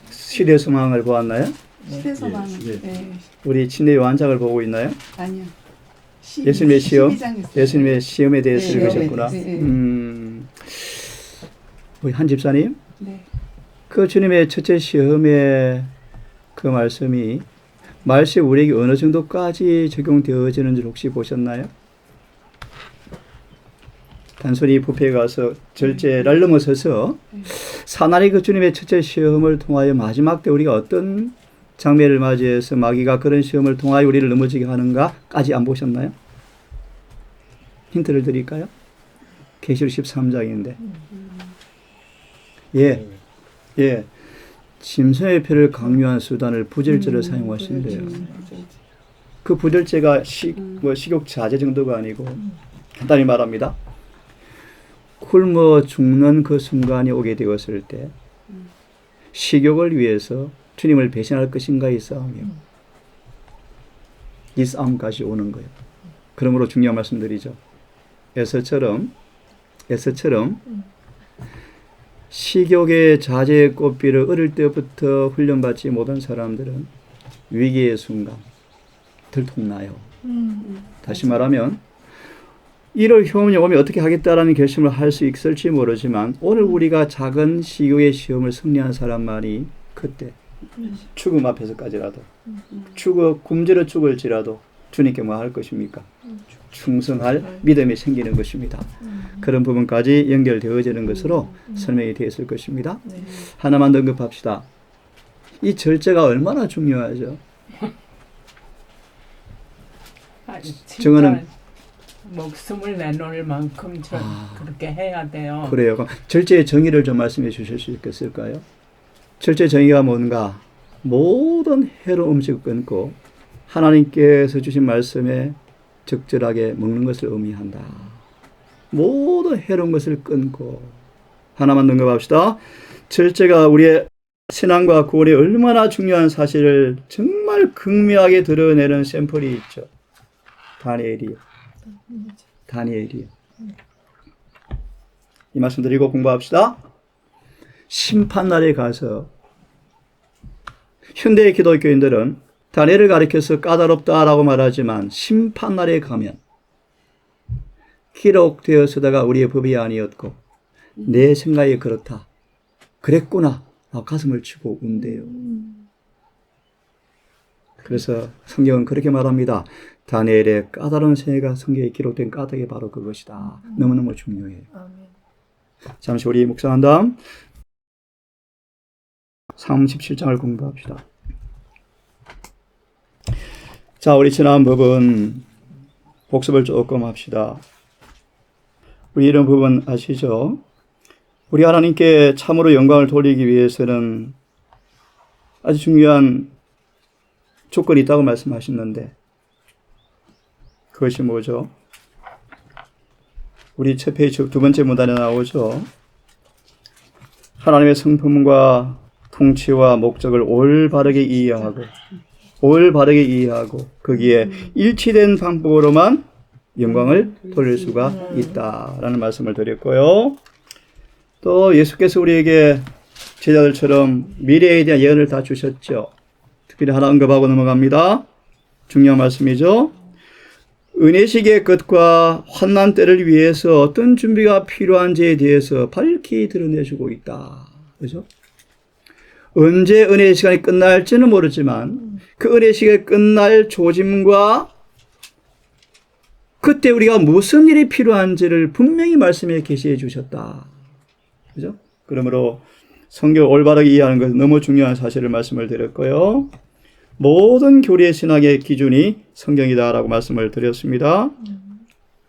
시대 소망을 보았나요? 시대소망. 예. 네. 우리 친례 완장을 보고 있나요? 아니요. 예수님의 시험, 12장 했어요. 예수님의 시험에 대해서 네, 읽으셨구나. 네, 네. 우리 한 집사님, 네. 그 주님의 첫째 시험의 그 말씀이 우리에게 어느 정도까지 적용되어지는 줄 혹시 보셨나요? 단순히 뷔페에 가서 절제를 넘어서서 사나리 그 주님의 첫째 시험을 통하여 마지막 때 우리가 어떤 장면을 맞이해서 마귀가 그런 시험을 통하여 우리를 넘어지게 하는가까지 안 보셨나요? 힌트를 드릴까요? 계시록 13장인데. 예. 짐승의 표를 강요한 수단을 부절제를 사용하신대요. 그 부절제가 식욕 자제 정도가 아니고 간단히 말합니다. 굶어 죽는 그 순간이 오게 되었을 때 식욕을 위해서 주님을 배신할 것인가 이 싸움이요. 이 싸움까지 오는 거예요. 그러므로 중요한 말씀드리죠. 에서처럼 식욕의 자제의 꽃비를 어릴 때부터 훈련받지 못한 사람들은 위기의 순간 들통나요. 다시 말하면 이럴 효험이 오면 어떻게 하겠다라는 결심을 할 수 있을지 모르지만 오늘 우리가 작은 식욕의 시험을 승리한 사람만이 그때 죽음 앞에서까지라도 굶주려 죽을지라도 주님께 뭐 할 것입니까? 충성할 믿음이 생기는 것입니다. 그런 부분까지 연결되어지는 것으로 설명이 되었을 것입니다. 하나만 더 언급합시다. 이 절제가 얼마나 중요하죠? 정은은 목숨을 내놓을 만큼 그렇게 해야 돼요. 그래요. 그럼 절제의 정의를 좀 말씀해 주실 수 있겠을까요? 절제 정의가 뭔가? 모든 해로운 음식을 끊고 하나님께서 주신 말씀에 적절하게 먹는 것을 의미한다. 모든 해로운 것을 끊고 하나만 언급합시다. 절제가 우리의 신앙과 구원에 얼마나 중요한 사실을 정말 극명하게 드러내는 샘플이 있죠. 다니엘이요. 이 말씀 드리고 공부합시다. 심판날에 가서 현대의 기독교인들은 다니엘을 가리켜서 까다롭다라고 말하지만 심판날에 가면 기록되어서다가 우리의 법이 아니었고 내 생각이 그렇다. 그랬구나. 가슴을 치고 운대요. 그래서 성경은 그렇게 말합니다. 다니엘의 까다로운 생애가 성경에 기록된 까닭이 바로 그것이다. 너무너무 중요해요. 잠시 우리 묵상한 다음 37장을 공부합시다. 자, 우리 지난 부분 복습을 조금 합시다. 우리 이런 부분 아시죠? 우리 하나님께 참으로 영광을 돌리기 위해서는 아주 중요한 조건이 있다고 말씀하셨는데 그것이 뭐죠? 우리 첫 페이지 두 번째 문단에 나오죠. 하나님의 성품과 통치와 목적을 올바르게 이해하고 거기에 일치된 방법으로만 영광을 돌릴 수가 있다라는 말씀을 드렸고요. 또 예수께서 우리에게 제자들처럼 미래에 대한 예언을 다 주셨죠. 특별히 하나 언급하고 넘어갑니다. 중요한 말씀이죠. 은혜식의 끝과 환난 때를 위해서 어떤 준비가 필요한지에 대해서 밝히 드러내주고 있다. 그죠? 언제 은혜의 시간이 끝날지는 모르지만 그 은혜의 시간이 끝날 조짐과 그때 우리가 무슨 일이 필요한지를 분명히 말씀에 계시해 주셨다. 그죠? 그러므로 성경을 올바르게 이해하는 것은 너무 중요한 사실을 말씀을 드렸고요. 모든 교리의 신학의 기준이 성경이다라고 말씀을 드렸습니다.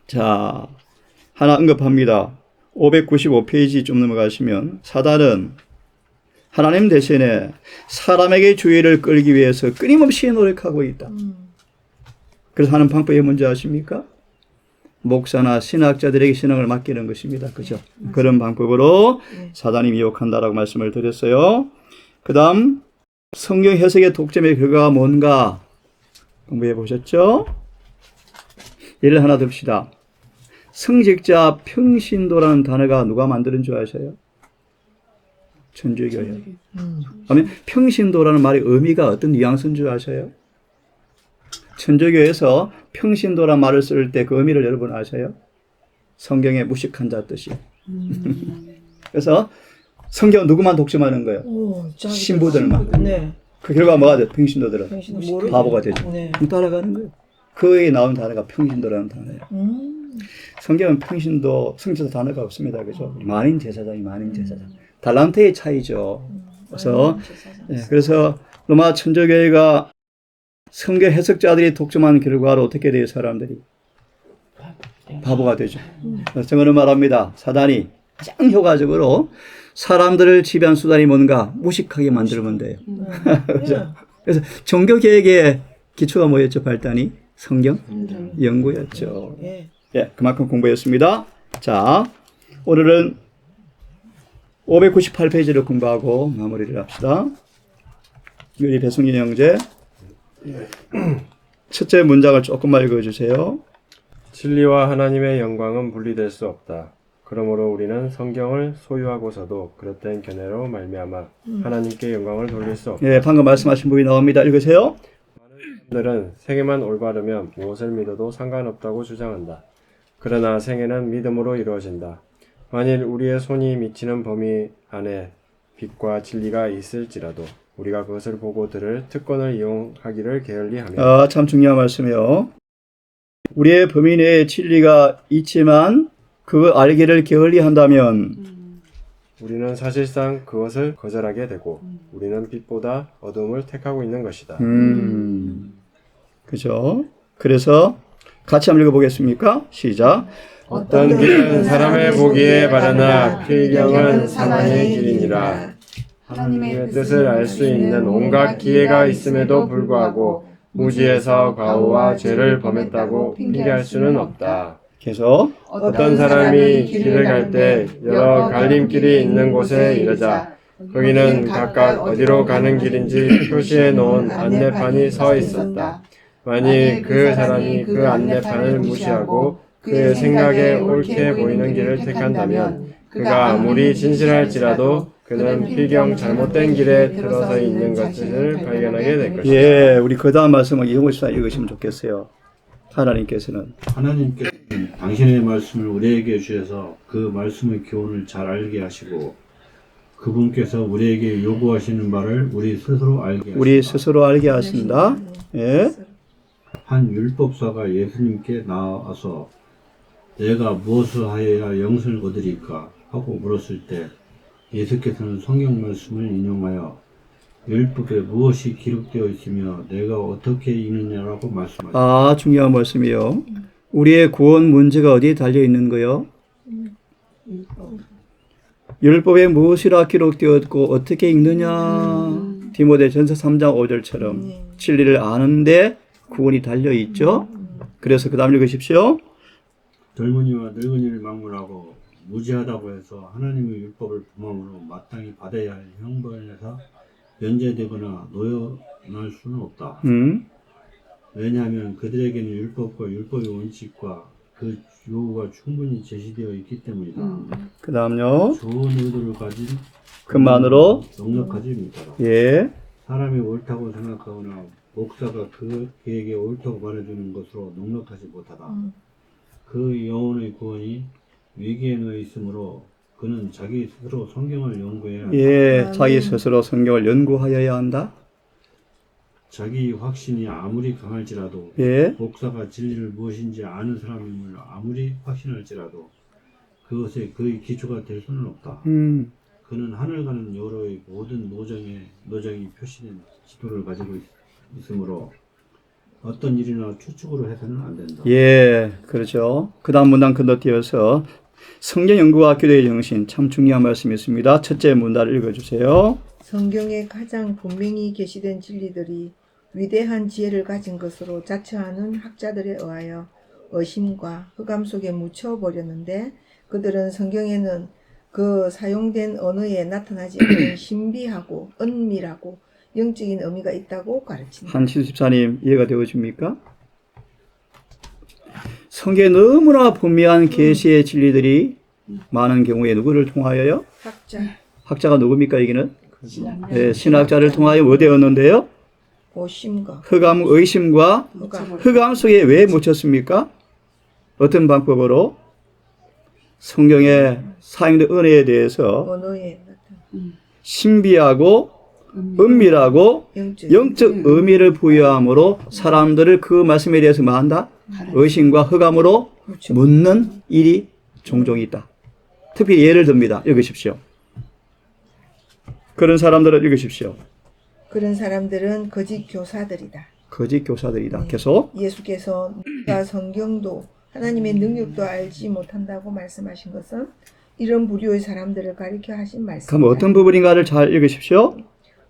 자, 하나 언급합니다. 595페이지 좀 넘어가시면 사단은 하나님 대신에 사람에게 주의를 끌기 위해서 끊임없이 노력하고 있다. 그래서 하는 방법이 뭔지 아십니까? 목사나 신학자들에게 신앙을 맡기는 것입니다. 그죠? 그런 방법으로 사단이 미혹한다라고 말씀을 드렸어요. 그 다음 성경 해석의 독점의 결과가 뭔가 공부해 보셨죠? 예를 하나 듭시다. 성직자 평신도라는 단어가 누가 만드는 줄 아세요? 천주교예요. 그러면 평신도라는 말의 의미가 어떤 뉘앙스인 줄 아세요? 천주교에서 평신도란 말을 쓸 때 그 의미를 여러분 아세요? 성경의 무식한 자 뜻이. 그래서 성경 누구만 독점하는 거예요? 신부들만. 네. 그 결과 뭐가 돼요? 평신도들은 모르- 바보가 되죠. 네. 따라가는 거예요. 그에 나온 단어가 평신도라는 단어예요. 성경은 평신도 성자도 단어가 없습니다. 그죠? 만인 제사장이 만인 제사장. 달란트의 차이죠. 그래서 그래서 로마 천주교회가 성경 해석자들이 독점한 결과로 어떻게 돼요? 사람들이 바보가 되죠. 성경은 말합니다. 사단이 가장 효과적으로 사람들을 지배한 수단이 뭔가 무식하게 만들면 돼요. 그죠? 그래서 종교개혁의 기초가 뭐였죠? 발단이 성경 연구였죠. 예. 예, 그만큼 공부했습니다. 자, 오늘은 598페이지를 공부하고 마무리를 합시다. 우리 배승진 형제 첫째 문장을 조금만 읽어주세요. 진리와 하나님의 영광은 분리될 수 없다. 그러므로 우리는 성경을 소유하고서도 그릇된 견해로 말미암아 하나님께 영광을 돌릴 수 없다. 예, 방금 말씀하신 부분이 나옵니다. 읽으세요. 사람들은 생애만 올바르면 무엇을 믿어도 상관없다고 주장한다. 그러나 생애는 믿음으로 이루어진다. 만일 우리의 손이 미치는 범위 안에 빛과 진리가 있을지라도 우리가 그것을 보고 들을 특권을 이용하기를 게을리하며 아, 참 중요한 말씀이요. 우리의 범위 내에 진리가 있지만 그걸 알기를 게을리한다면 우리는 사실상 그것을 거절하게 되고 우리는 빛보다 어둠을 택하고 있는 것이다. 그죠? 그래서 같이 한번 읽어보겠습니까? 시작. 어떤 길은 사람의 보기에 바르나 필경은 사망의 길이니라. 하나님의 뜻을 알 수 있는 온갖 기회가 있음에도 불구하고 무지에서 과오와 죄를 범했다고 핑계할 수는 없다. 계속. 어떤 사람이 길을 갈 때 여러 갈림길이 있는 곳에 이르자 거기는 각각 어디로 가는 길인지 표시해 놓은 안내판이 서 있었다. 만일 그 사람이 그 안내판을 무시하고 그의 생각에 옳게 보이는 길을 택한다면 그가 아무리 진실할지라도 그는 필경 잘못된 길에 들어서 있는 것을 발견하게 될 것이다. 예, 우리 그 다음 말씀을 이용호 씨가 읽으시면 좋겠어요. 하나님께서는. 하나님께서는 당신의 말씀을 우리에게 주셔서 그 말씀의 교훈을 잘 알게 하시고 그분께서 우리에게 요구하시는 바를 우리 스스로 알게 하시고 우리 스스로 알게 하신다. 예. 한 율법사가 예수님께 나와서 내가 무엇을 하여야 영생을 얻으리까 하고 물었을 때 예수께서는 성경 말씀을 인용하여 율법에 무엇이 기록되어 있으며 내가 어떻게 읽느냐라고 말씀하셨습니다. 아, 중요한 말씀이요. 우리의 구원 문제가 어디에 달려 있는 거요? 율법에 무엇이라 기록되었고 어떻게 읽느냐. 디모데전서 3장 5절처럼 진리를 아는데 구원이 달려 있죠. 그래서 그 다음 읽으십시오. 젊은이와 늙은이를 막론하고 무지하다고 해서 하나님의 율법을 범함으로 마땅히 받아야 할 형벌에서 면제되거나 노여날 수는 없다. 왜냐하면 그들에게는 율법과 율법의 원칙과 그 요구가 충분히 제시되어 있기 때문이다. 그 다음요. 좋은 의도를 가진 그만으로. 넉넉하지 못하다. 예. 사람이 옳다고 생각하거나 목사가 그에게 옳다고 말해주는 것으로 넉넉하지 못하다. 그 영혼의 구원이 위기에 놓여 있으므로 그는 자기 스스로 성경을 연구해야 한다. 예. 자기 스스로 성경을 연구하여야 한다. 자기 확신이 아무리 강할지라도 예. 목사가 진리를 무엇인지 아는 사람임을 아무리 확신할지라도 그것에 그의 기초가 될 수는 없다. 그는 하늘 가는 여로의 모든 노정이 표시된 지도를 가지고 있으므로 어떤 일이나 추측으로 해서는 안 된다. 예. 그렇죠. 그 다음 문단 건너뛰어서 성경 연구와 교회의 정신, 참 중요한 말씀이 있습니다. 첫째 문단을 읽어주세요. 성경에 가장 분명히 계시된 진리들이 위대한 지혜를 가진 것으로 자처하는 학자들에 의하여 의심과 흑암 속에 묻혀버렸는데 그들은 성경에는 그 사용된 언어에 나타나지 않는 신비하고 은밀하고 영적인 의미가 있다고 가르친다. 한시수 집사님 이해가 되어집니까? 성경에 너무나 분명한 계시의 진리들이 많은 경우에 누구를 통하여요? 학자. 학자가 누굽니까 여기는? 예, 신학자를 통하여 뭐 되었는데요? 오심과 의심과 흑암. 흑암 속에 왜 묻혔습니까? 어떤 방법으로? 성경의 사용된 은혜에 대해서 언어에 나타난 신비하고 은밀하고 영적 영적 의미를 부여함으로 사람들을 그 말씀에 대해서 뭐 한다? 의심과 흑암으로 묻는 일이 종종 있다. 특히 예를 듭니다. 읽으십시오. 그런 사람들을 읽으십시오. 그런 사람들은 거짓 교사들이다. 거짓 교사들이다. 계속. 예수께서 누가 성경도 하나님의 능력도 알지 못한다고 말씀하신 것은 이런 부류의 사람들을 가리켜 하신 말씀입니다. 그럼 어떤 부분인가를 잘 읽으십시오.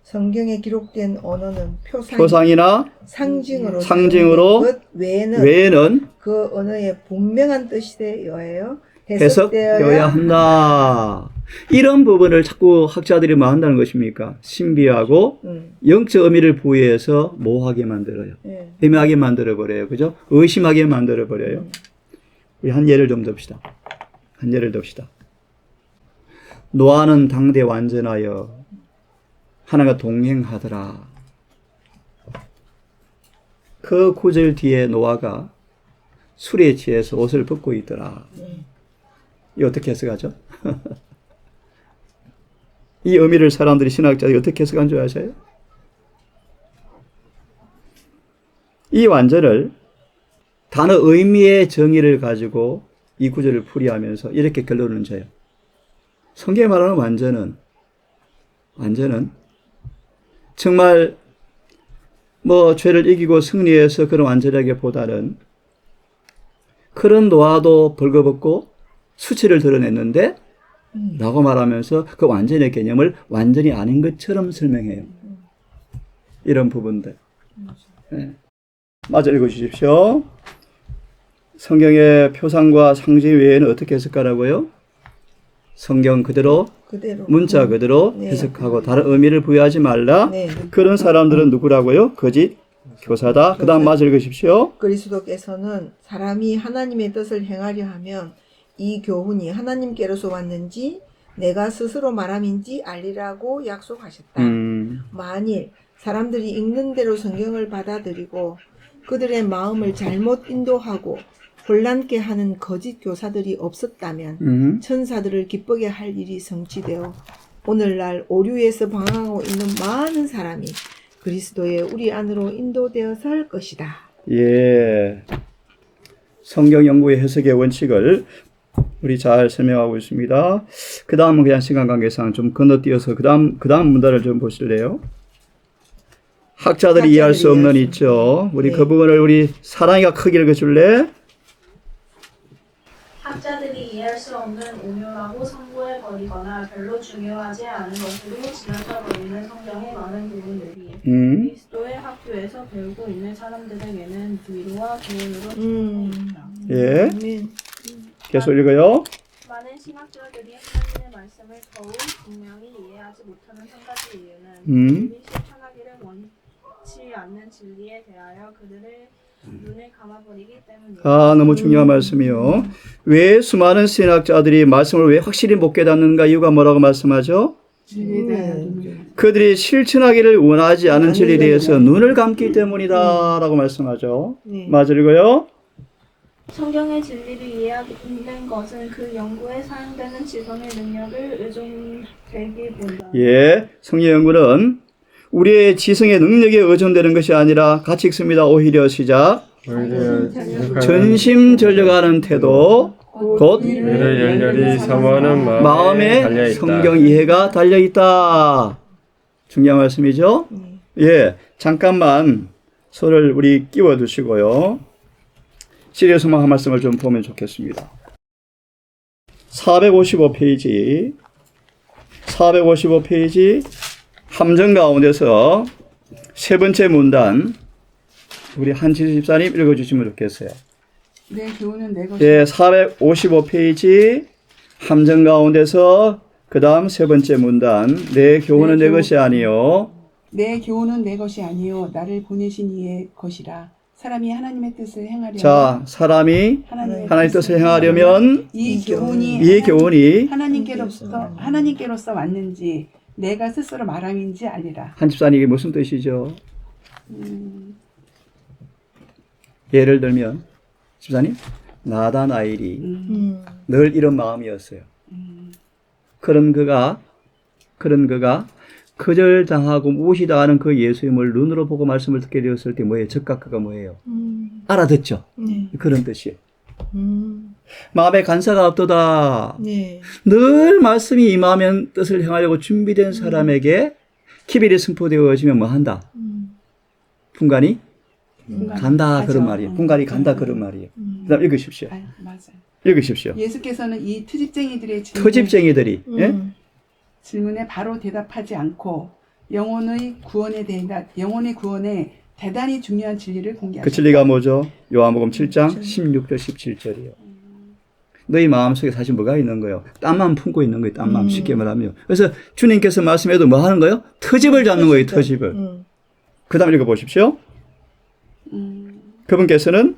성경에 기록된 언어는 표상이나 상징으로 상징으로 것 외에는 외에는 그 언어의 분명한 뜻에 의하여 해석되어야 한다. 이런 부분을 자꾸 학자들이 뭐 한다는 것입니까? 신비하고 영적 의미를 부여해서 모호하게 만들어요. 예. 애매하게 만들어버려요. 그죠? 의심하게 만들어버려요. 우리 한 예를 좀 듭시다. 한 예를 듭시다. 노아는 당대 완전하여 하나가 동행하더라. 그 구절 뒤에 노아가 술에 취해서 옷을 벗고 있더라. 이 어떻게 해석하죠? 이 의미를 사람들이 신학자들이 어떻게 해석한 줄 아세요? 이 완전을 단어 의미의 정의를 가지고 이 구절을 풀이하면서 이렇게 결론을 져요. 성경에 말하는 완전은 정말 뭐 죄를 이기고 승리해서 그런 완전하기보다는 그런 노아도 벌거벗고 수치를 드러냈는데 라고 말하면서 그 완전의 개념을 완전히 아닌 것처럼 설명해요. 이런 부분들. 네. 마저 읽어주십시오. 성경의 표상과 상징 외에는 어떻게 해석하라고요? 성경 그대로 문자 그대로 네. 해석하고 다른 의미를 부여하지 말라. 네. 그런 사람들은 누구라고요? 거짓 교사다. 그 다음 마저 읽으십시오. 그리스도께서는 사람이 하나님의 뜻을 행하려 하면 이 교훈이 하나님께로서 왔는지 내가 스스로 말함인지 알리라고 약속하셨다. 만일 사람들이 읽는 대로 성경을 받아들이고 그들의 마음을 잘못 인도하고 혼란케 하는 거짓 교사들이 없었다면 천사들을 기쁘게 할 일이 성취되어 오늘날 오류에서 방황하고 있는 많은 사람이 그리스도의 우리 안으로 인도되어서 할 것이다. 예. 성경 연구의 해석의 원칙을 우리 잘 설명하고 있습니다. 그 다음은 그냥 시간 관계상 좀 건너뛰어서 그 다음 문단을 좀 보실래요? 학자들이 이해할 수 없는 있죠. 우리 그 부분을 우리 사랑이가 크게 읽어줄래? 학자들이 이해할 수 없는 오묘하고 성고해 버리거나 별로 중요하지 않은 것으로 지나쳐 버리는 성경의 많은 부분들이 그리스도의 학교에서 배우고 있는 사람들에게는 위로와 교훈으로 있다. 예. 아멘. 계속 읽어요. 많은 신학자들이 하나님의 말씀을 더욱 분명히 이해하지 못하는 한 가지 이유는 그들이 실천하기를 원치 않는 진리에 대하여 그들의 눈을 감아버리기 때문입니다. 아, 너무 중요한 말씀이요. 왜 수많은 신학자들이 말씀을 왜 확실히 못 깨닫는가? 이유가 뭐라고 말씀하죠? 그들이 실천하기를 원하지 않은 진리에 대해서 눈을 감기 때문이다 라고 말씀하죠. 맞아 읽어요. 성경의 진리를 이해하는 것은 그 연구에 사용되는 지성의 능력을 의존되기보다 예, 성경 연구는 우리의 지성의 능력에 의존되는 것이 아니라 같이 읽습니다. 오히려 시작. 전심전력하는 태도 곧 이를 열렬히 사모하는 마음에 마음에 달려있다. 성경 이해가 달려있다. 중요한 말씀이죠. 예, 잠깐만 손을 우리 끼워두시고요. 시리즈만 한 말씀을 좀 보면 좋겠습니다. 455페이지 함정 가운데서 세 번째 문단 우리 한지수 집사님 읽어주시면 좋겠어요. 내 교훈은 내 것이 예, 455페이지 함정 가운데서 그 다음 세 번째 문단 내 교훈은 내 것이 아니요 내 교훈은 내 것이 아니요 나를 보내신 이의 것이라. 사람이 하나님의 뜻을 행하려면 자, 사람이 하나님의 뜻을 행하려면 이 교훈이 이 교훈이 하나님께로서 왔는지 내가 스스로 말함인지 알리라. 한 집사님 이게 무슨 뜻이죠? 예를 들면 집사님 나다나엘이 늘 이런 마음이었어요. 그런 그가 거절당하고 무시당하는 그 예수님을 눈으로 보고 말씀을 듣게 되었을 때 뭐예요? 즉각 그가 뭐예요? 알아듣죠. 그런 뜻이에요. 마음에 간사가 없도다. 네. 늘 말씀이 임하면 뜻을 행하려고 준비된 사람에게 기별이 선포되어지면 뭐 한다? 분간이 간다 그런 말이에요. 분간이 간다 그런 말이에요. 그다음 읽으십시오. 맞아요. 읽으십시오. 예수께서는 이 트집쟁이들의 터집쟁이들이 예? 질문에 바로 대답하지 않고 영혼의 구원에 대단히 중요한 진리를 그 공개하셨다. 진리가 뭐죠? 요한복음 7장 16절 17절이요. 너희 마음속에 사실 뭐가 있는 거예요? 땀만 품고 있는 거예요. 땀만 쉽게 말하면. 그래서 주님께서 말씀해도 뭐 하는 거예요? 터집을 잡는 거예요. 터집을. 그 다음 읽어보십시오. 그분께서는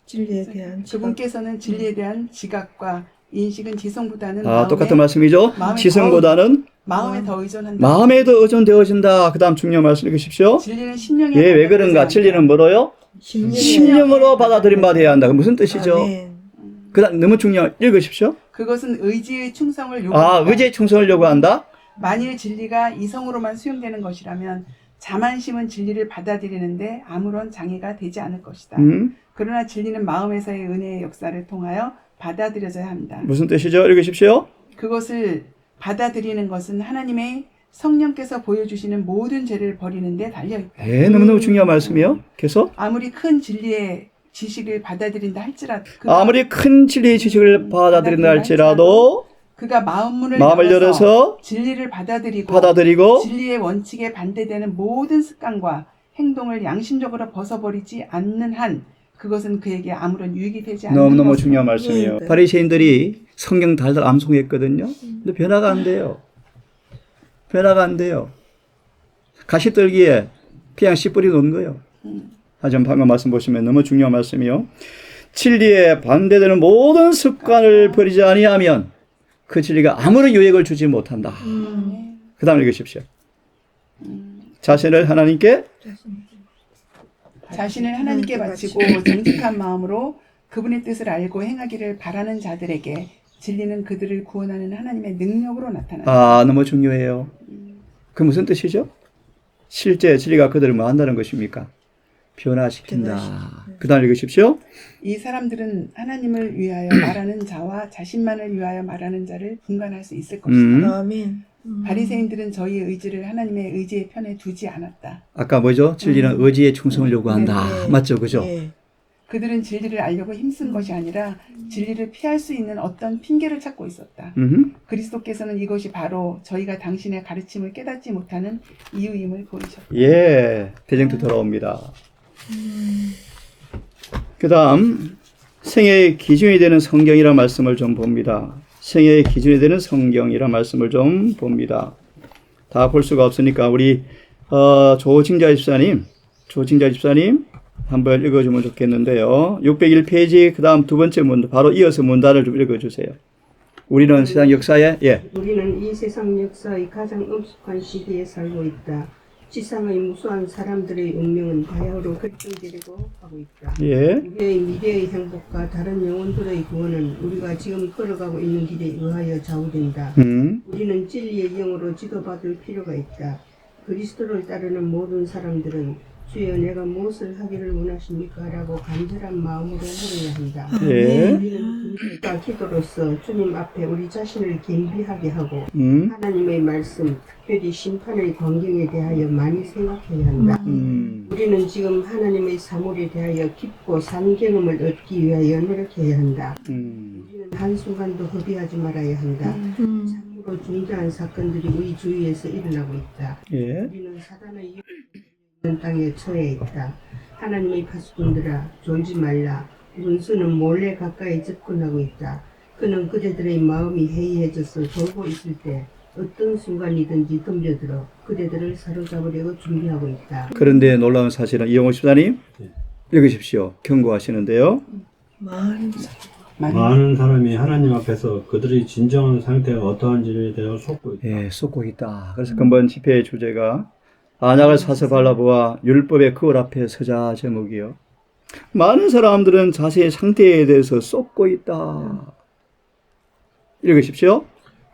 진리에 대한 그분께서는 진리에 대한 지각과 인식은 지성보다는 똑같은 말씀이죠. 마음에 지성보다는 마음에 더 의존한다. 마음에 더 의존되어진다. 그 다음 중요한 말씀 읽으십시오. 진리는 심령에 예, 왜 그런가? 진리는 뭐로요? 심령으로 받아들임 받아야 한다. 그 무슨 뜻이죠? 그 다음 너무 중요한 읽으십시오. 그것은 의지의 충성을 요구한다. 의지의 충성을 요구한다. 만일 진리가 이성으로만 수용되는 것이라면 자만심은 진리를 받아들이는데 아무런 장애가 되지 않을 것이다. 그러나 진리는 마음에서의 은혜의 역사를 통하여 받아들여져야 합니다. 무슨 뜻이죠? 읽으십시오. 그것을 받아들이는 것은 하나님의 성령께서 보여주시는 모든 죄를 버리는 데 달려있다. 예, 너무너무 중요한 말씀이요. 계속. 아무리 큰 진리의 지식을 받아들인다 할지라도 아무리 큰 진리의 지식을 받아들인다 할지라도 그가 마음을 열어서 진리를 받아들이고 진리의 원칙에 반대되는 모든 습관과 행동을 양심적으로 벗어버리지 않는 한 그것은 그에게 아무런 유익이 되지 않는 너무너무 것으로. 중요한 말씀이에요. 바리새인들이 성경 달달 암송했거든요. 근데 변화가 안 돼요. 변화가 안 돼요. 가시떨기에 그냥 씨 뿌리 놓은 거예요. 하지만 방금 말씀 보시면 너무 중요한 말씀이요. 진리에 반대되는 모든 습관을 버리지 아니하면 그 진리가 아무런 유익을 주지 못한다. 그 다음 읽으십시오. 자신을 하나님께 바치고 정직한 마음으로 그분의 뜻을 알고 행하기를 바라는 자들에게 진리는 그들을 구원하는 하나님의 능력으로 나타난다. 너무 중요해요. 그 무슨 뜻이죠? 실제 진리가 그들을 뭐 한다는 것입니까? 변화시킨다. 그 다음 읽으십시오. 이 사람들은 하나님을 위하여 말하는 자와 자신만을 위하여 말하는 자를 분간할 수 있을 것이다. 아멘. 바리새인들은 저희의 의지를 하나님의 의지의 편에 두지 않았다. 아까 뭐죠? 진리는 의지의 충성을 요구한다. 맞죠? 그죠? 네. 그들은 진리를 알려고 힘쓴 것이 아니라 진리를 피할 수 있는 어떤 핑계를 찾고 있었다. 그리스도께서는 이것이 바로 저희가 당신의 가르침을 깨닫지 못하는 이유임을 보이셨다. 예, 대정도 돌아옵니다. 그 다음 생애의 기준이 되는 성경이라는 말씀을 좀 봅니다. 생애의 기준이 되는 성경이라는 말씀을 좀 봅니다. 다 볼 수가 없으니까 우리 조징자 집사님 한번 읽어주면 좋겠는데요. 601페이지 그 다음 두 번째 문단 바로 이어서 문단을 좀 읽어주세요. 우리는 세상 역사에 우리는 이 세상 역사의 가장 엄숙한 시기에 살고 있다. 지상의 무수한 사람들의 운명은 바야흐로 결정되려고 하고 있다. 예. 우리의 미래의 행복과 다른 영혼들의 구원은 우리가 지금 걸어가고 있는 길에 의하여 좌우된다. 우리는 진리의 영으로 지도받을 필요가 있다. 그리스도를 따르는 모든 사람들은 주여 내가 무엇을 하기를 원하십니까? 라고 간절한 마음으로 물어야 한다. 예. 우리는 그리스도와 기도로서 주님 앞에 우리 자신을 겸비하게 하고 하나님의 말씀, 특별히 심판의 광경에 대하여 많이 생각해야 한다. 우리는 지금 하나님의 사물에 대하여 깊고 산 경험을 얻기 위하여 노력해야 한다. 우리는 한순간도 허비하지 말아야 한다. 참으로 중대한 사건들이 우리 주위에서 일어나고 있다. 예. 우리는 사단의 땅에 처해 있다. 하나님의 파수꾼들아 졸지 말라. 원수는 몰래 가까이 접근하고 있다. 그는 그대들의 마음이 해이해져서 졸고 있을 때 어떤 순간이든지 덤벼들어 그대들을 사로잡으려고 준비하고 있다. 그런데 놀라운 사실은 이영호 집사님 네. 읽으십시오. 경고하시는데요. 많은 사람이 하나님 앞에서 그들의 진정한 상태가 어떠한지에 대해 속고 있다. 예, 쏟고 있다. 그래서 근본 집회의 주제가 안약을 사서 발라보아 율법의 거울 앞에 서자 제목이요. 많은 사람들은 자신의 상태에 대해서 쏟고 있다. 읽으십시오.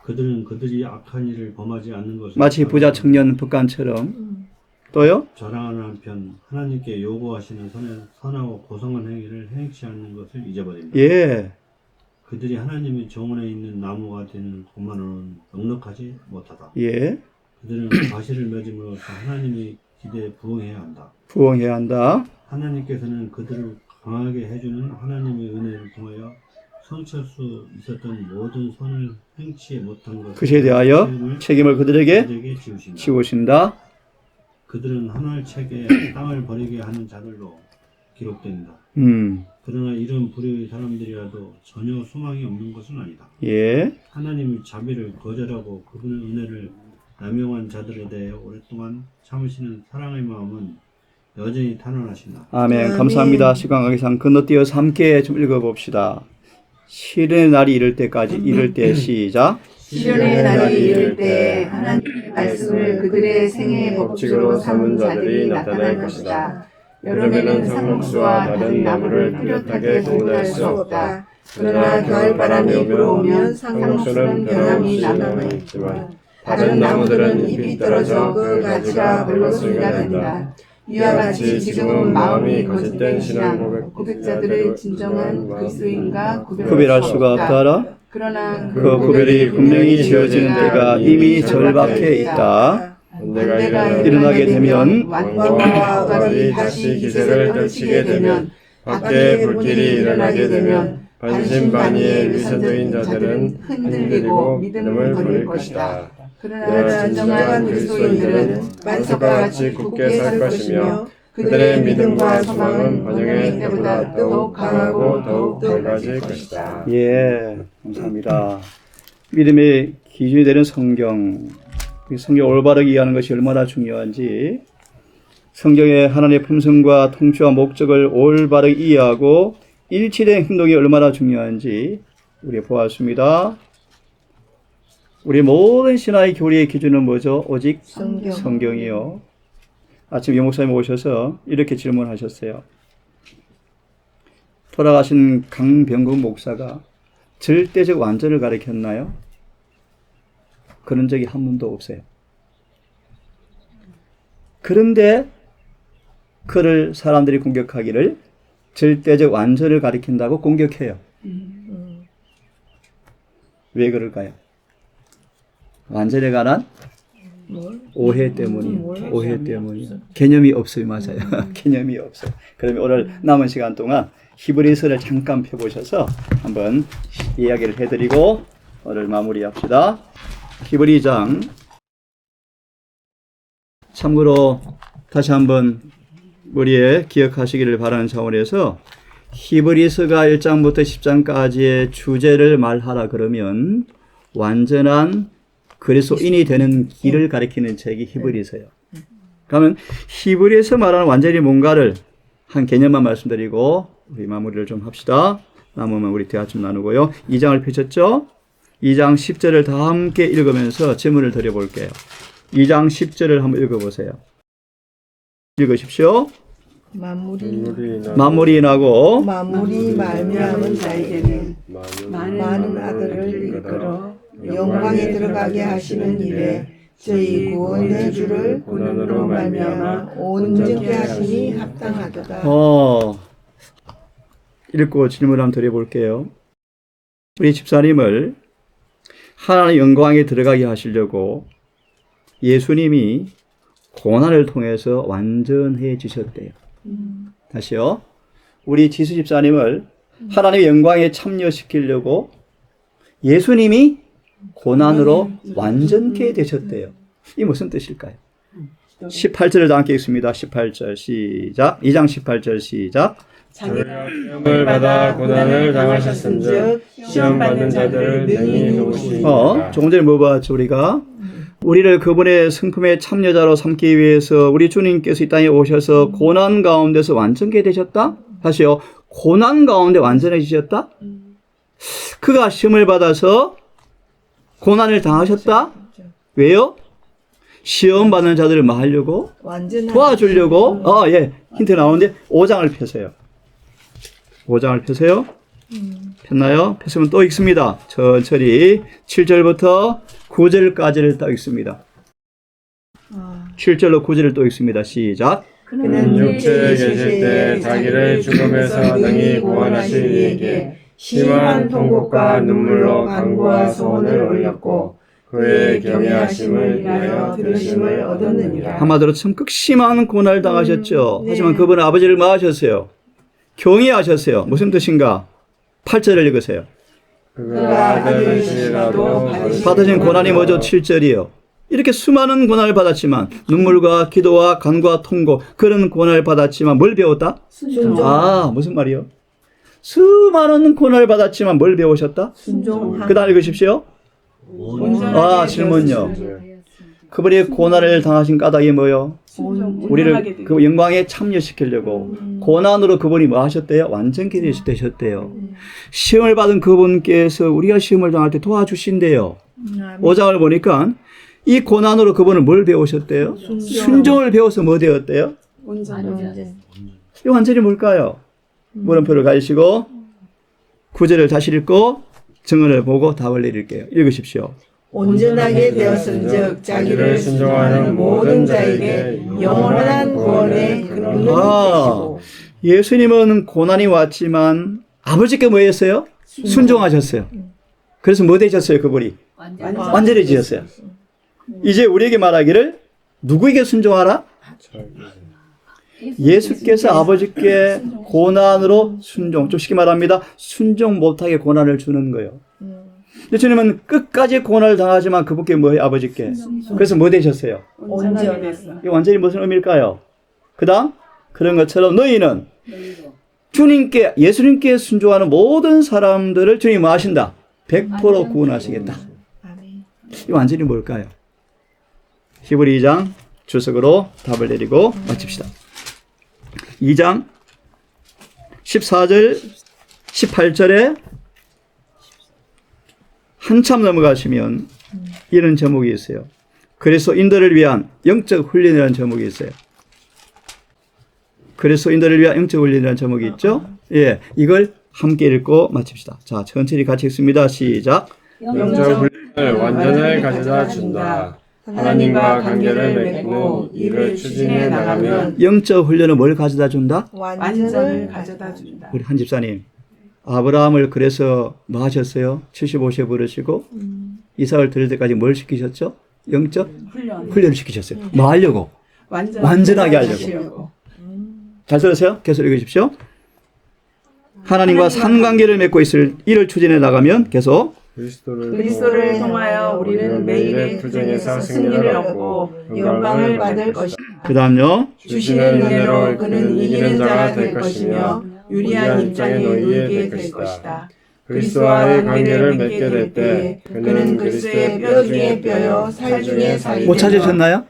그들은 그들이 악한 일을 범하지 않는 것을 마치 부자 청년 북간처럼. 또요? 자랑하는 한편 하나님께 요구하시는 선하고 고상한 행위를 행치 않는 것을 잊어버립니다. 예. 그들이 하나님의 정원에 있는 나무가 되는 것만으로는 넉넉하지 못하다. 예. 그들은 과실을 맺음으로써 하나님의 기대에 부응해야 한다. 부응해야 한다. 하나님께서는 그들을 강하게 해주는 하나님의 은혜를 통하여 성취할 수 있었던 모든 선을 행치 못한 그것에 대하여 책임을 그들에게 지우신다. 지우신다. 그들은 하늘 책에 땅을 버리게 하는 자들로 기록된다. 그러나 이런 불의의 사람들이라도 전혀 소망이 없는 것은 아니다. 예. 하나님의 자비를 거절하고 그분의 은혜를 남용한 자들에 대해 오랫동안 참으시는 사랑의 마음은 여전히 탄원하신다. 아멘. 감사합니다. 시간 관계상 건너뛰어서 함께 좀 읽어봅시다. 시련의 날이 이를 때까지 이를 때 시작. 시련의 날이 이를 때 하나님의 말씀을 그들의 생애의 법칙으로 삼은 자들이 나타날 것이다. 여름에는 상록수와 다른 나무를 뚜렷하게 구분할 수 없다. 그러나 겨울바람이 불어오면 상록수는 변함이 남아있지만 다른 나무들은 잎이 떨어져 그 가지가 벌거숭이가 된다. 이와 같이 지금은 마음이 거짓된 신앙, 고백자들의 진정한 그리스도인과 구별할 수가 없다라. 그러나 그 구별이 분명히 지어지는 때가 이미 절박해 있다. 내가 일어나게 되면 왕과 어간이 다시 기세를 떨치게 되면 밖에 불길이 일어나게 되면 반신반의의 위선적인 자들은 흔들리고 믿음을 버릴 것이다. 그러나 진정한 그리스도인들은 만석과 같이 굳게 살 것이며 그들의 믿음과 소망은 번영의 때보다 더욱 강하고 더욱 밝아질 것이다. 예, 감사합니다. 믿음의 기준이 되는 성경, 이 성경 올바르게 이해하는 것이 얼마나 중요한지, 성경의 하나님의 품성과 통치와 목적을 올바르게 이해하고 일치된 행동이 얼마나 중요한지 우리 보았습니다. 우리 모든 신화의 교리의 기준은 뭐죠? 오직 성경이요. 아침 유 목사님 오셔서 이렇게 질문하셨어요. 돌아가신 강병국 목사가 절대적 완전을 가르쳤나요? 그런 적이 한 번도 없어요. 그런데 그를 사람들이 공격하기를 절대적 완전을 가리킨다고 공격해요. 왜 그럴까요? 완전에 관한 오해 때문이요. 오해 때문이요. 개념이 없어요. 맞아요. 개념이 없어요. 그러면 오늘 남은 시간 동안 히브리서를 잠깐 펴보셔서 한번 이야기를 해드리고 오늘 마무리합시다. 히브리장. 참고로 다시 한번 머리에 기억하시기를 바라는 차원에서 히브리서가 1장부터 10장까지의 주제를 말하라 그러면 완전한 그리스도인이 되는 길을 가리키는 책이 히브리서예요. 그러면 히브리서 말하는 완전히 뭔가를 한 개념만 말씀드리고 우리 마무리를 좀 합시다. 남으면 우리 대화 좀 나누고요. 2장을 펼쳤죠? 2장 10절을 다 함께 읽으면서 질문을 드려볼게요. 2장 10절을 한번 읽어보세요. 읽으십시오. 만물이 나고 만물이 말미암은 자에게는 많은 아들을 이끌어 영광에 들어가게 하시는 일에 저희 구원의 주를 고난으로 말미암아 온전케 하시니 합당하도다. 읽고 질문 한번 드려볼게요. 우리 집사님을 하나님의 영광에 들어가게 하시려고 예수님이 고난을 통해서 완전해지셨대요. 다시요. 우리 지수 집사님을 하나님의 영광에 참여시키려고 예수님이 고난으로 완전케 되셨대요. 이 무슨 뜻일까요? 18절을 다 함께 읽습니다. 18절 시작. 2장 18절 시작. 저희가 시험을 받아 고난을 당하셨은즉 시험 받는 자들을 능히 도우시리이다. 조금 전에 뭐 봤죠 우리가? 우리를 그분의 성품의 참여자로 삼기 위해서 우리 주님께서 이 땅에 오셔서 고난 가운데서 완전케 되셨다? 다시요. 고난 가운데 완전해지셨다? 그가 시험을 받아서 고난을 당하셨다? 왜요? 시험 받는 자들을 뭐 하려고? 도와주려고? 예. 힌트 나오는데 5장을 펴세요. 5장을 펴세요. 폈나요? 폈으면 또 읽습니다. 천천히 7절부터 9절까지를 딱 읽습니다. 7절로 9절을 또 읽습니다. 시작. 그는 육체에 계실 때 자기를 죽음에서 능히 구원하실 이에게 심한 통곡과 눈물로 간구와 소원을 올렸고 그의 경외하심을 위하여 들으심을 얻었느니라. 한마디로 참 극심한 고난을 당하셨죠. 하지만 그분은 아버지를 뭐 하셨어요? 경외하셨어요. 무슨 뜻인가? 8절을 읽으세요. 그가 아들이시라도 받으신 고난이 뭐죠? 7절이요. 이렇게 수많은 고난을 받았지만 눈물과 기도와 간과 통고 그런 고난을 받았지만 뭘 배웠다? 순종. 무슨 말이요? 수많은 고난을 받았지만 뭘 배우셨다? 순종. 그 다음 읽으십시오. 질문요. 그분이 고난을 당하신 까닭이 뭐요? 우리를 그 영광에 참여시키려고 고난으로 그분이 뭐 하셨대요? 완전케 되셨대요. 시험을 받은 그분께서 우리가 시험을 당할 때 도와주신대요. 5장을 보니까 이 고난으로 그분은 뭘 배우셨대요? 순종을 배워서 뭐 되었대요? 이 완전히 뭘까요? 물음표를 가지시고 9절을 다시 읽고 증언을 보고 답을 내릴게요. 읽으십시오. 온전하게 되었은즉 자기를 순종하는 모든 자에게 영원한 구원의 근원이 되시고. 예수님은 고난이 왔지만 아버지께 뭐 했어요? 순종하셨어요. 그래서 뭐 되셨어요? 그분이 완전해지셨어요. 이제 우리에게 말하기를 누구에게 순종하라? 예수께서 아버지께 고난으로 순종, 좀 쉽게 말합니다. 순종 못하게 고난을 주는 거예요. 예수님은 끝까지 고난을 당하지만 그분께 뭐예요? 아버지께. 그래서 뭐 되셨어요? 온전하게 됐어. 이게 완전히 무슨 의미일까요? 그 다음 그런 것처럼 너희는 주님께, 예수님께 순종하는 모든 사람들을 주님이 뭐 하신다? 100% 구원하시겠다. 이 완전히 뭘까요? 히브리 2장 주석으로 답을 내리고 마칩시다. 2장 14절 18절에 한참 넘어가시면 이런 제목이 있어요. 그리스도인들을 위한 영적 훈련이라는 제목이 있어요. 그리스도인들을 위한 영적 훈련이라는 제목이 있죠. 예, 이걸 함께 읽고 마칩시다. 자, 천천히 같이 읽습니다. 시작. 영적 훈련을 완전을 가져다 준다. 하나님과 관계를 맺고 이를 추진해 나가면 영적 훈련은 뭘 가져다 준다? 완전을 가져다 준다. 우리 한 집사님, 아브라함을 그래서 뭐 하셨어요? 75세 부르시고 이삭을 드릴 때까지 뭘 시키셨죠? 영적 훈련을 시키셨어요. 뭐 하려고? 완전하게 하려고. 잘 들으세요? 계속 읽으십시오. 하나님과 상관계를 맺고 있을 이를 추진해 나가면 계속 그리스도를 통하여 우리는 매일의 투쟁에서 승리를 얻고 영광을 받을 것이다. 그 다음요. 주시는 은혜로 그는 이기는 자가 될 것이며 유리한 입장에 놓이게 될 것이다. 그리스도와의 관계를 맺게 될 때 그는 그리스도의 뼈 중에 뼈요 살 중에 살이 못 찾으셨나요?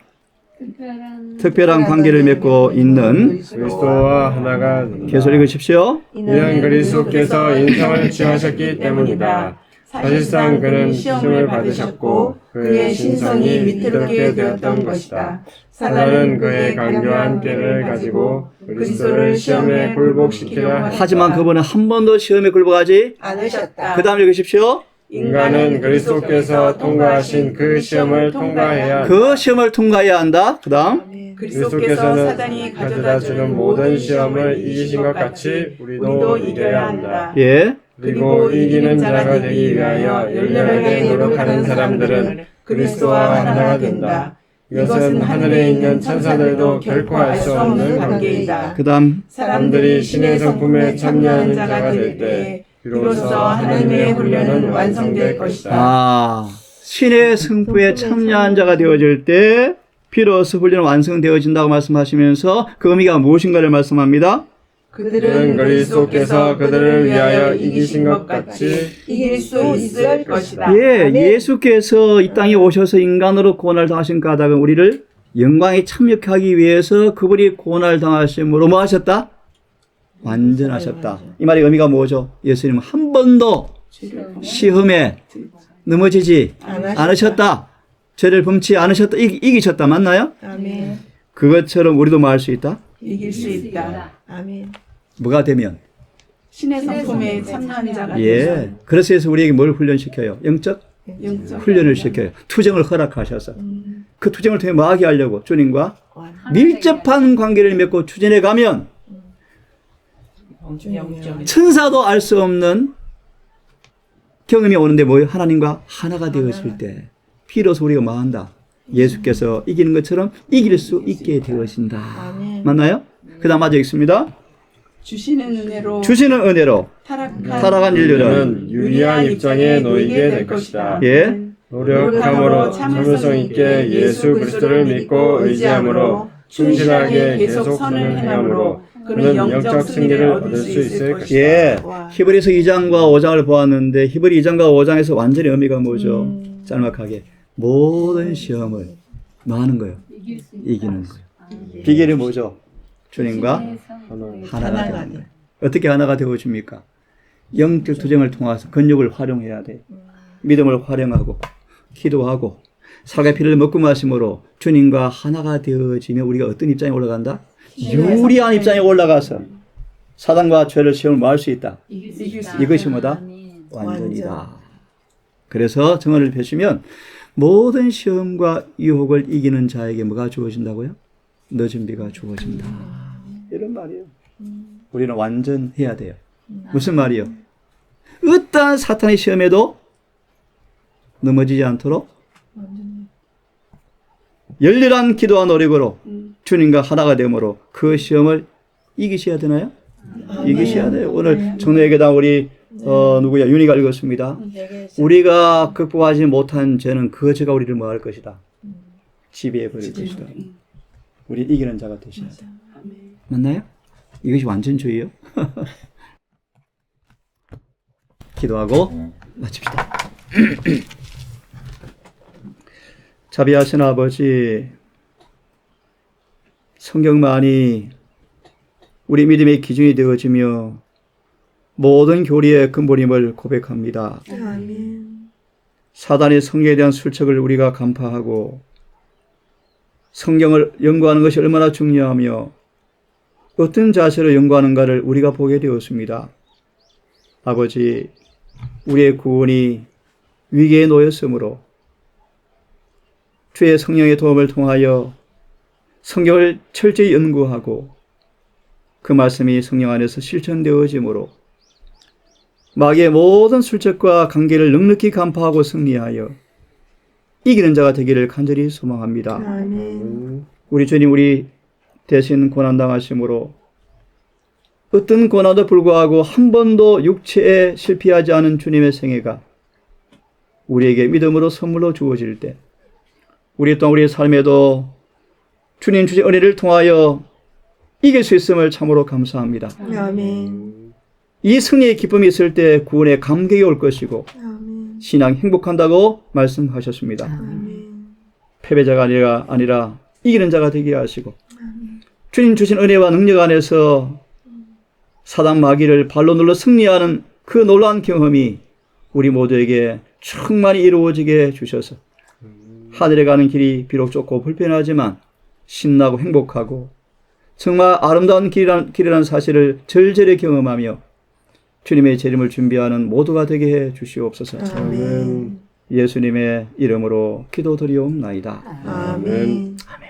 특별한 관계를 맺고 있는 그리스도와 하나가 계속 읽으십시오. 이는 그리스도께서 인성을 취하셨기 때문이다. 사실상 그는 시험을 받으셨고 그의 신성이 위태롭게 되었던 것이다. 사단은 그의 강교한 꾀를 가지고 그리스도를 시험에 굴복시키려 하였다. 하지만 그분은 한 번도 시험에 굴복하지 않으셨다. 그 다음 읽으십시오. 인간은 그리스도께서 통과하신 그 시험을 통과해야 한다. 그 시험을 통과해야 한다. 그 다음 그리스도께서는 사단이 가져다 주는 모든 시험을 이기신 것 같이 우리도 이겨야 한다. 예. 그리고 이기는 자가 되기 위하여 열렬하게 노력하는 사람들은 그리스도와 하나가 된다. 이것은 하늘에 있는 천사들도 결코 알 수 없는 관계이다. 그 다음 사람들이 신의 성품에 참여하는 자가 될 때 비로소 하나님의 훈련은 완성될 것이다. 신의 성부에 참여한 자가 되어질 때 비로소 훈련은 완성되어진다고 말씀하시면서 그 의미가 무엇인가를 말씀합니다. 그들은 그리스도께서 그들을 위하여 이기신 것 같이 이길 수 있을 것이다. 예, 예수께서 이 땅에 오셔서 인간으로 고난을 당하신 까닭은 우리를 영광에 참여하기 위해서 그분이 고난을 당하심으로 뭐 하셨다? 완전하셨다. 이 말의 의미가 뭐죠? 예수님은 한 번도 시험에 넘어지지 않으셨다. 죄를 범치 않으셨다. 이기셨다. 맞나요? 아멘. 그것처럼 우리도 뭐 할 수 있다? 이길 수 있다. 아멘. 뭐가 되면? 신의 성품에 참여한 자가 예. 되서 그래서 우리에게 뭘 훈련시켜요? 영적 영적 훈련을 시켜요. 투정을 허락하셔서. 그 투정을 통해 뭐 하게 하려고? 주님과 밀접한 관계를 맺고 추진해 가면 영적인 천사도 알 수 없는 경험이 오는데 뭐예요? 하나님과 하나가 되었을 때 비로소 우리가 뭐 한다? 예수께서 이기는 것처럼 이길 수 있게 되어진다. 아멘. 맞나요? 그 다음 맞아 있습니다. 주시는 은혜로 주시는 은혜로 타락한 인류는 유리한 입장에 놓이게 될 것이다. 예. 노력함으로 참을성 있게 예수 그리스도를 믿고 의지함으로 충실하게 계속 선을 행함으로 그는 영적 승리를 얻을 수 있을 것이다. 예. 히브리서 2장과 5장을 보았는데 히브리 2장과 5장에서 완전히 의미가 뭐죠? 짤막하게 모든 시험을 뭐 하는 거예요? 이기는 거예요. 비결이 뭐죠? 주님과 하나가 되는 거예요. 어떻게 하나가 되어줍니까? 영적 투쟁을 통해서 근육을 활용해야 돼. 믿음을 활용하고 기도하고 살과 피를 먹고 마심으로 주님과 하나가 되어지면 우리가 어떤 입장에 올라간다? 유리한 입장에 올라가서 사단과 죄를 시험을 뭐 할 수 있다. 이것이 뭐다? 완전이다. 그래서 정언을 펴시면 모든 시험과 유혹을 이기는 자에게 뭐가 주어진다고요? 너 준비가 주어진다. 이런 말이에요. 우리는 완전해야 돼요. 무슨 말이요? 어떠한 사탄의 시험에도 넘어지지 않도록 열렬한 기도와 노력으로 주님과 하나가 되므로 그 시험을 이기셔야 되나요? 이기셔야 돼요. 오늘 청노예계당 우리 누구야? 윤희가 읽었습니다. 우리가 극복하지 못한 죄는 그 죄가 우리를 뭐 할 것이다? 지배해 버릴 것이다. 우리 이기는 자가 되셔야 돼. 맞나요? 이것이 완전주의예요. 기도하고 마칩시다. 자비하신 아버지, 성경만이 우리 믿음의 기준이 되어지며 모든 교리의 근본임을 고백합니다. 아멘. 사단의 성경에 대한 술책을 우리가 간파하고 성경을 연구하는 것이 얼마나 중요하며 어떤 자세로 연구하는가를 우리가 보게 되었습니다. 아버지, 우리의 구원이 위기에 놓였으므로 주의 성령의 도움을 통하여 성경을 철저히 연구하고 그 말씀이 성령 안에서 실천되어지므로 마귀의 모든 술책과 관계를 넉넉히 간파하고 승리하여 이기는 자가 되기를 간절히 소망합니다. 아멘. 우리 주님, 우리 대신 고난당하심으로 어떤 고난도 불구하고 한 번도 육체에 실패하지 않은 주님의 생애가 우리에게 믿음으로 선물로 주어질 때 우리 또한 우리의 삶에도 주님 주신 은혜를 통하여 이길 수 있음을 참으로 감사합니다. 아멘. 이 승리의 기쁨이 있을 때 구원의 감격이 올 것이고 아멘. 신앙 행복한다고 말씀하셨습니다. 아멘. 패배자가 아니라 이기는 자가 되게 하시고 주님 주신 은혜와 능력 안에서 사단 마귀를 발로 눌러 승리하는 그 놀라운 경험이 우리 모두에게 충만히 이루어지게 주셔서 하늘에 가는 길이 비록 좁고 불편하지만 신나고 행복하고 정말 아름다운 길이라는 사실을 절절히 경험하며 주님의 재림을 준비하는 모두가 되게 해 주시옵소서. 아멘. 예수님의 이름으로 기도드리옵나이다. 아멘. 아멘.